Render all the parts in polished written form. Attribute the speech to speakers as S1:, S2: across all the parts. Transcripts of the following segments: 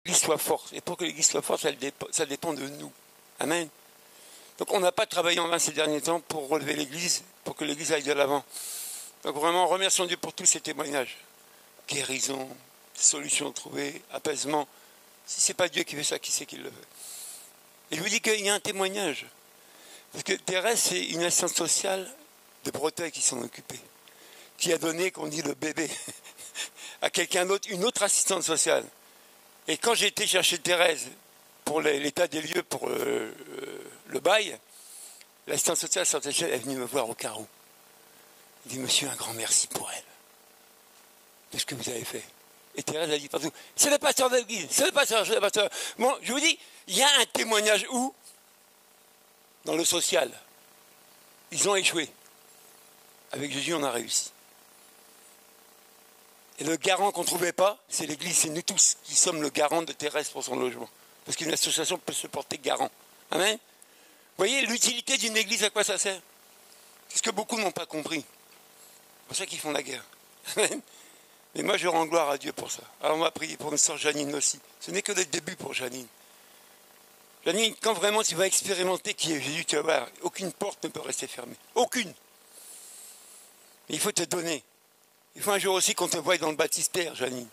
S1: l'Église soit forte. Et pour que l'Église soit forte, ça dépend de nous. Amen. Donc on n'a pas travaillé en vain ces derniers temps pour relever l'Église, pour que l'Église aille de l'avant. Donc vraiment, remercions Dieu pour tous ces témoignages. Guérison, solutions trouvées, apaisement. Si ce n'est pas Dieu qui fait ça, qui c'est qui le veut? Et je vous dis qu'il y a un témoignage. Parce que Thérèse, c'est une assistante sociale de Breteuil qui s'en occupait. Qui a donné, qu'on dit, le bébé à quelqu'un d'autre, une autre assistante sociale. Et quand j'ai été chercher Thérèse pour l'état des lieux, pour le bail, l'assistante sociale est venue me voir au carreau. Elle dit, monsieur, un grand merci pour elle. De ce que vous avez fait. Et Thérèse a dit partout, c'est le pasteur de l'église, c'est le pasteur, c'est le pasteur. Bon, je vous dis, il y a un témoignage où? Dans le social. Ils ont échoué. Avec Jésus, on a réussi. Et le garant qu'on ne trouvait pas, c'est l'Église, c'est nous tous qui sommes le garant de Thérèse pour son logement. Parce qu'une association peut se porter garant. Amen. Vous voyez, l'utilité d'une Église, à quoi ça sert? C'est ce que beaucoup n'ont pas compris. C'est pour ça qu'ils font la guerre. Amen. Mais moi, je rends gloire à Dieu pour ça. Alors, on va prier pour notre sœur Janine aussi. Ce n'est que le début pour Janine. Janine, quand vraiment tu vas expérimenter qui est Jésus, tu vas voir, aucune porte ne peut rester fermée. Aucune. Mais il faut te donner. Il faut un jour aussi qu'on te voie dans le baptistère, Janine.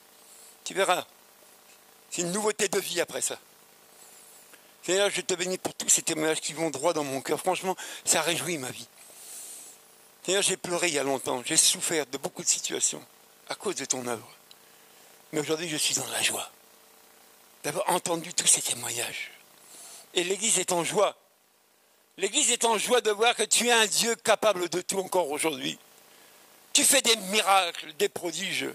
S1: Tu verras. C'est une nouveauté de vie après ça. Seigneur, je te bénis pour tous ces témoignages qui vont droit dans mon cœur. Franchement, ça réjouit ma vie. Seigneur, j'ai pleuré il y a longtemps. J'ai souffert de beaucoup de situations à cause de ton œuvre. Mais aujourd'hui, je suis dans la joie d'avoir entendu tous ces témoignages. Et l'Église est en joie. L'Église est en joie de voir que tu es un Dieu capable de tout encore aujourd'hui. Tu fais des miracles, des prodiges.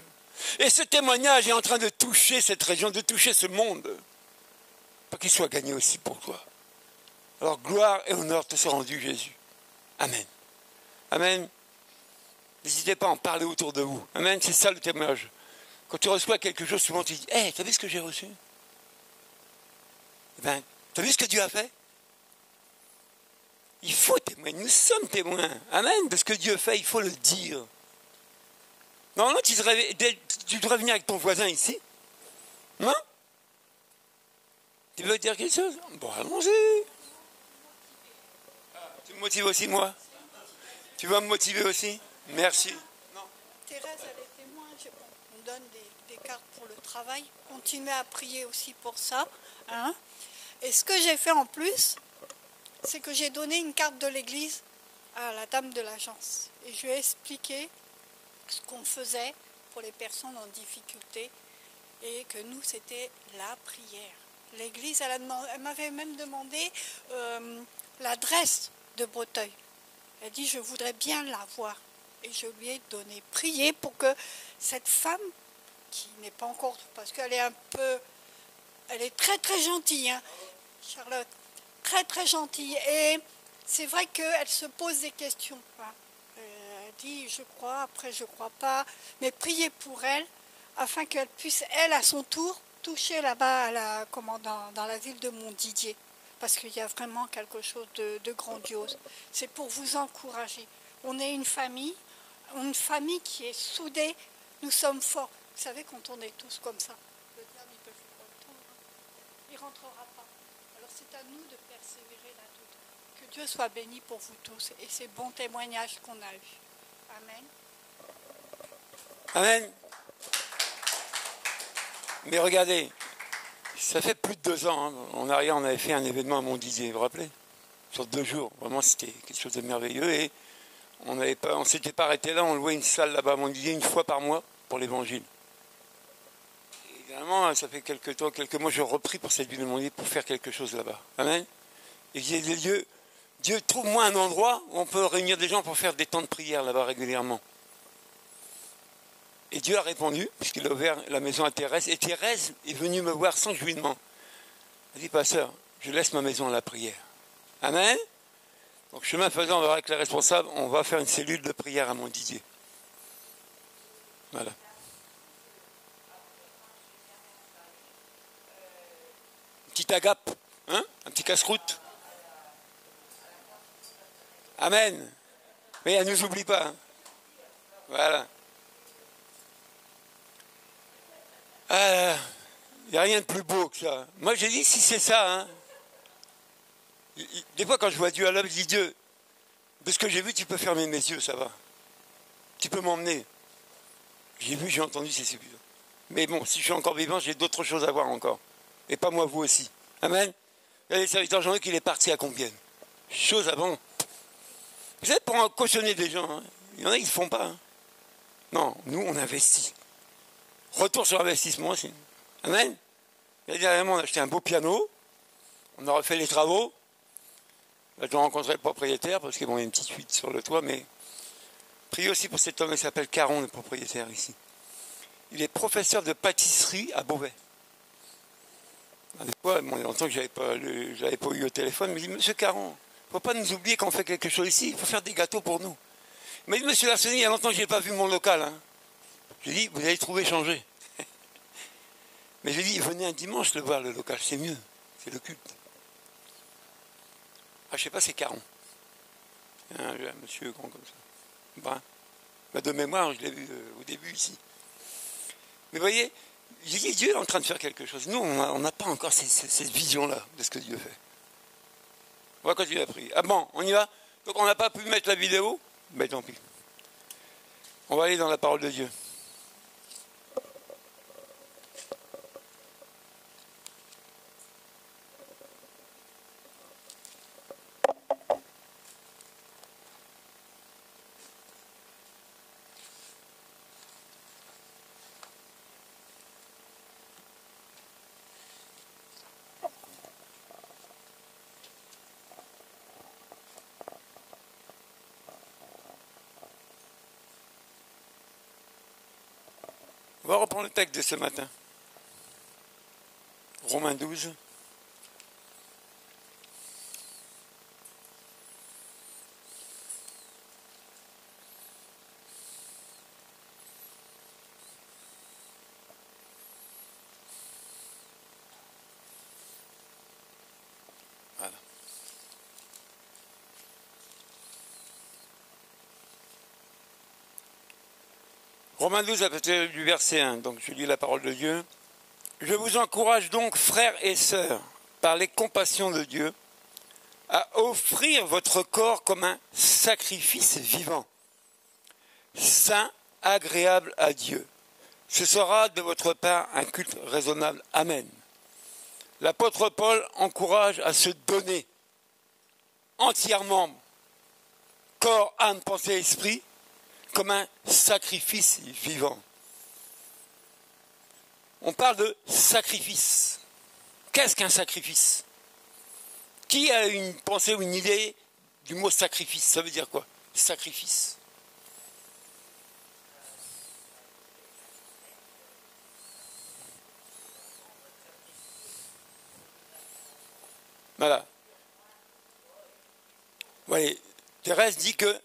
S1: Et ce témoignage est en train de toucher cette région, de toucher ce monde. Pour qu'il soit gagné aussi pour toi. Alors gloire et honneur te sont rendus, Jésus. Amen. Amen. N'hésitez pas à en parler autour de vous. Amen, c'est ça le témoignage. Quand tu reçois quelque chose, souvent tu dis, « Hey, t'as vu ce que j'ai reçu ?» Eh bien, t'as vu ce que Dieu a fait? Il faut témoigner, nous sommes témoins. Amen, de ce que Dieu fait, il faut le dire. Normalement, tu devrais venir avec ton voisin ici. Non? Tu veux dire quelque chose? Bon, allons-y. Tu me motives aussi, moi? Tu vas me motiver aussi? Merci.
S2: Non. Thérèse, elle est témoin. On donne des cartes pour le travail. Continuez à prier aussi pour ça. Hein? Et ce que j'ai fait en plus, c'est que j'ai donné une carte de l'église à la dame de l'agence. Et je lui ai expliqué ce qu'on faisait pour les personnes en difficulté et que nous, c'était la prière. L'église, elle m'avait même demandé l'adresse de Breteuil. Elle dit, je voudrais bien la voir. Et je lui ai donné, prié pour que cette femme, qui n'est pas encore, parce qu'elle est elle est très très gentille, hein, Charlotte, très très gentille. Et c'est vrai qu'elle se pose des questions. Hein. Elle dit, je crois, après je crois pas. Mais priez pour elle, afin qu'elle puisse, elle, à son tour, toucher là-bas dans la ville de Montdidier. Parce qu'il y a vraiment quelque chose de grandiose. C'est pour vous encourager. On est une famille qui est soudée. Nous sommes forts. Vous savez, quand on est tous comme ça, le diable, il peut faire le tour. Il ne rentrera pas. Alors c'est à nous de persévérer là-dedans. Que Dieu soit béni pour vous tous et ces bons témoignages qu'on a eus. Amen.
S1: Amen. Mais regardez, ça fait plus de 2 ans. Hein. En arrière, on avait fait un événement à Montdidier, vous vous rappelez? Sur 2 jours. Vraiment, c'était quelque chose de merveilleux. Et on ne s'était pas arrêté là. On louait une salle là-bas à Montdidier une fois par mois pour l'évangile. Évidemment, ça fait quelques mois, je repris pour cette ville de Montdidier pour faire quelque chose là-bas. Amen. Et il y a des lieux. Dieu, trouve-moi un endroit où on peut réunir des gens pour faire des temps de prière là-bas régulièrement. Et Dieu a répondu, puisqu'il a ouvert la maison à Thérèse. Et Thérèse est venue me voir sans que je lui demande. Elle dit, pasteur, je laisse ma maison à la prière. Amen. Donc, chemin faisant, on va voir avec les responsables, on va faire une cellule de prière à Montdidier. Voilà. Une petite agape, hein? Un petit casse-croûte. Amen. Mais elle ne nous oublie pas. Hein? Voilà. Il n'y a rien de plus beau que ça. Moi, j'ai dit, si c'est ça, hein. Des fois, quand je vois Dieu à l'homme, je dis, Dieu, de ce que j'ai vu, tu peux fermer mes yeux, ça va. Tu peux m'emmener. J'ai vu, j'ai entendu, c'est suffisant. Mais bon, si je suis encore vivant, j'ai d'autres choses à voir encore. Et pas moi, vous aussi. Amen. Il y a des serviteurs Jean-Luc, il est parti à Compiègne. Chose avant. Vous savez, pour en cautionner des gens, hein, il y en a qui ne le font pas. Hein. Non, nous, on investit. Retour sur investissement aussi. Amen. Et dernièrement, on a acheté un beau piano. On a refait les travaux. Là, je dois rencontrer le propriétaire parce qu'il y a une petite fuite sur le toit, mais priez aussi pour cet homme, il s'appelle Caron, le propriétaire ici. Il est professeur de pâtisserie à Beauvais. Des fois, bon, il y a longtemps que je l'avais pas eu au téléphone, mais il me dit, Monsieur Caron, il ne faut pas nous oublier qu'on fait quelque chose ici, il faut faire des gâteaux pour nous. Il m'a dit, Monsieur Larsoni, il y a longtemps que je n'ai pas vu mon local. Hein. Je lui ai dit, vous allez trouver changé. Mais je lui ai dit, venez un dimanche le voir, le local, c'est mieux, c'est le culte. Ah, je sais pas, c'est Caron. Un monsieur grand comme ça. Ben, de mémoire, je l'ai vu au début ici. Mais vous voyez, j'ai dit, Dieu est en train de faire quelque chose. Nous, on n'a pas encore cette vision-là de ce que Dieu fait. On va continuer à prier. Ah bon, on y va? Donc on n'a pas pu mettre la vidéo? Ben tant pis. On va aller dans la parole de Dieu. On va reprendre le texte de ce matin. Romains 12. Voilà. Romains 12, à partir du verset 1, donc je lis la parole de Dieu. Je vous encourage donc, frères et sœurs, par les compassions de Dieu, à offrir votre corps comme un sacrifice vivant, saint, agréable à Dieu. Ce sera de votre part un culte raisonnable. Amen. L'apôtre Paul encourage à se donner entièrement, corps, âme, pensée, esprit, comme un sacrifice vivant. On parle de sacrifice. Qu'est-ce qu'un sacrifice? Qui a une pensée ou une idée du mot sacrifice? Ça veut dire quoi? Sacrifice. Voilà. Vous voyez, Thérèse dit que